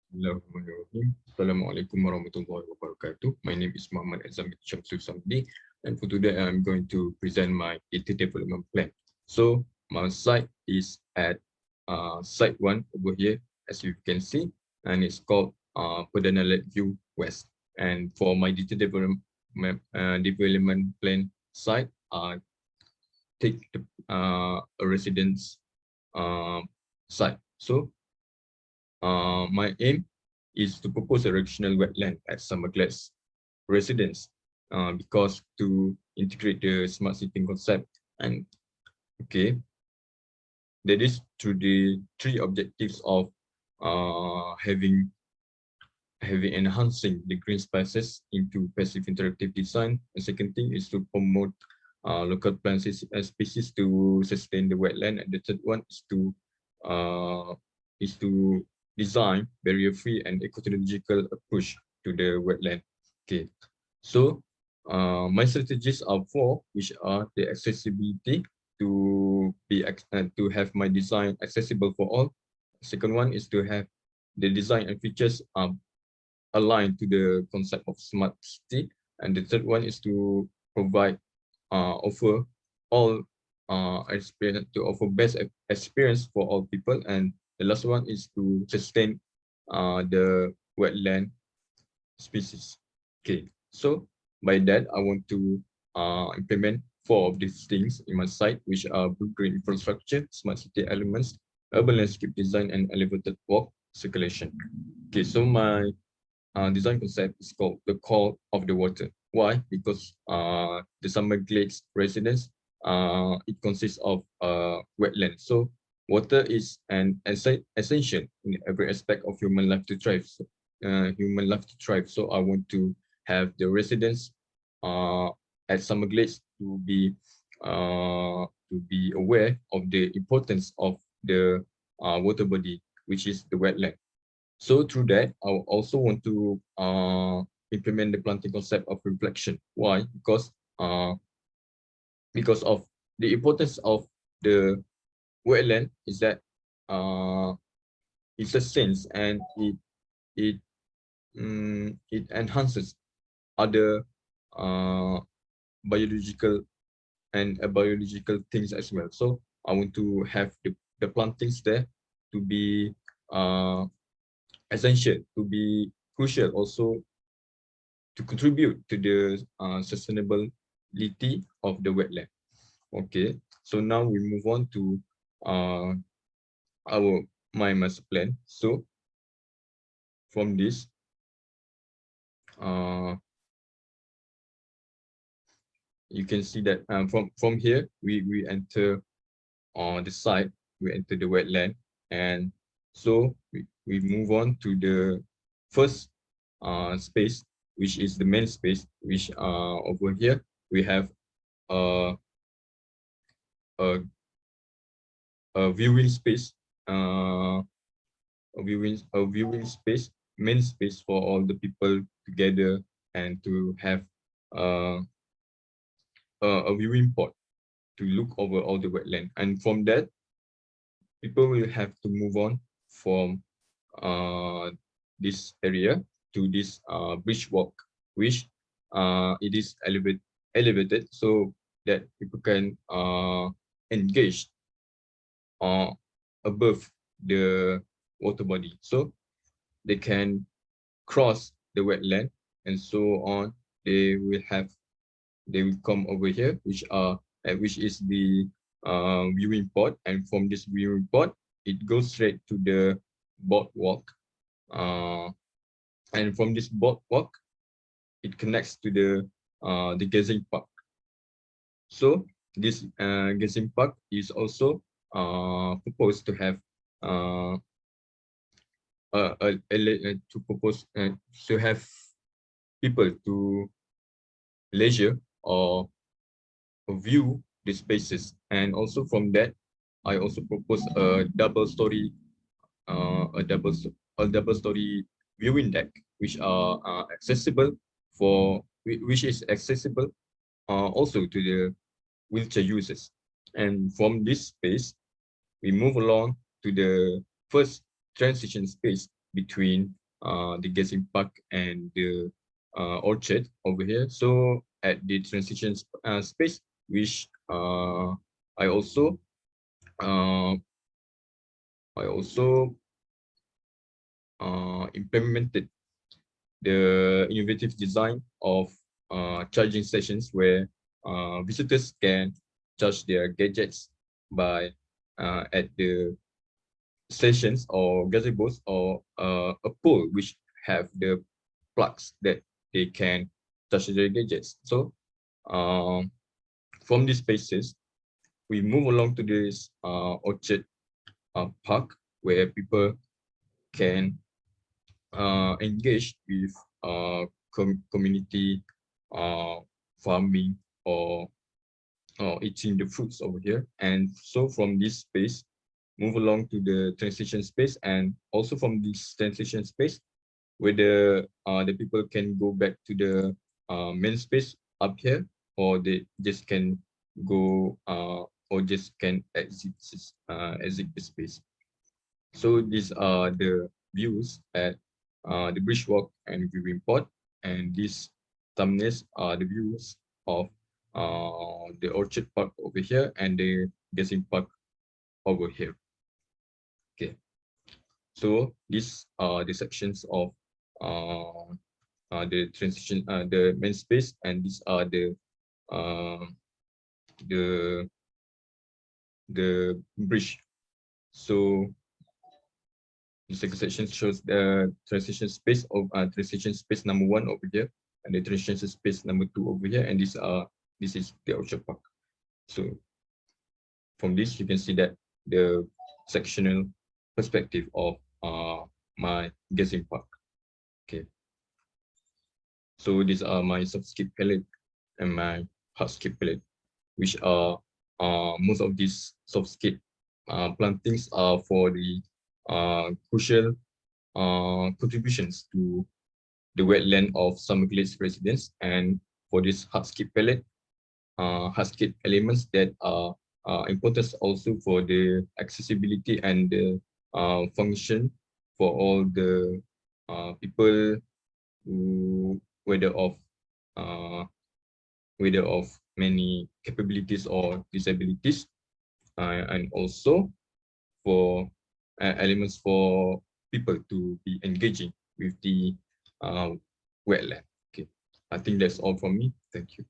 Bismillahirrahmanirrahim. Assalamualaikum warahmatullahi wabarakatuh. My name is Muhammad Azam Shamsul Samdi, and for today I'm going to present my data development plan. So my site is at site 1 over here, as you can see, and it's called Perdana View West. And for my data development plan site, take a residence site. So my aim is to propose a recreational wetland at Summerglass residence because to integrate the smart city concept. And okay, that is through the three objectives of having enhancing the green spaces into passive interactive design. The second thing is to promote local plant species to sustain the wetland, and the third one is to design barrier-free and ecological approach to the wetland. Okay, so my strategies are four, which are the accessibility to have my design accessible for all. Second one is to have the design and features aligned to the concept of smart city, and the third one is to provide offer all experience, to offer best experience for all people, and the last one is to sustain the wetland species. Okay, so by that I want to implement four of these things in my site, which are blue green infrastructure, smart city elements, urban landscape design, and elevated walk circulation. Okay, so my design concept is called the call of the water. Why? Because the Summer Glades residence, it consists of wetland. So water is an essential in every aspect of human life to thrive. So I want to have the residents at Summer Glades to be aware of the importance of the water body, which is the wetland. So through that, I also want to implement the planting concept of reflection. Why? Because of the importance of the wetland is that it sustains and it it enhances other uh, biological biological things as well. So I want to have the plantings there to be essential, to be crucial, also to contribute to the sustainability of the wetland. Okay, so now we move on to uh, our my master plan. So from this, uh, you can see that from here we enter on the site, we enter the wetland, and so we move on to the first space, which is the main space, which over here we have uh, a, a viewing space, a viewing space, main space for all the people together and to have uh, a viewing port to look over all the wetland. And from that, people will have to move on from this area to this bridge walk, which it is elevated so that people can engage uh, above the water body, so they can cross the wetland, and so on. They will come over here, which is the viewing port, and from this viewing port it goes straight to the boardwalk, uh, and from this boardwalk it connects to the gazing park. So this gazing park is also proposed to have uh, to propose to have people to leisure or view the spaces. And also from that, I also propose a uh, a double double story viewing deck, which are accessible which is accessible also to the wheelchair users. And from this space, we move along to the first transition space, between the gazing park and the orchard over here. So at the transition space, which I also uh, implemented the innovative design of charging stations where visitors can charge their gadgets by at the stations or gazebos or a pole which have the plugs that they can charge their gadgets. So from these spaces, we move along to this orchard park where people can engage with community farming or eating the fruits over here. And so from this space, move along to the transition space, and also from this transition space, where the people can go back to the main space up here, or they just can go or just can exit the space. So these are the views at the Bridgewalk and Viewing Port, and these thumbnails are the views of the Orchard Park over here and the Gazing Park over here. Okay, so these are the sections of the transition, the main space, and these are uh, the the bridge. So the second section shows the transition space of transition space number 1 over here, and the transition space number 2 over here, and this is the Orchard Park. So from this you can see that the sectional perspective of my gazing park. Okay, so these are my softscape palette and my hardscape palette, which are most of these softscape plantings are for the crucial contributions to the wetland of Summer Glades residents, and for this hardscape palette, hardscape elements that are important also for the accessibility and the function for all the people who whether of many capabilities or disabilities, and also for elements for people to be engaging with the wetland. Okay, I think that's all from me. Thank you.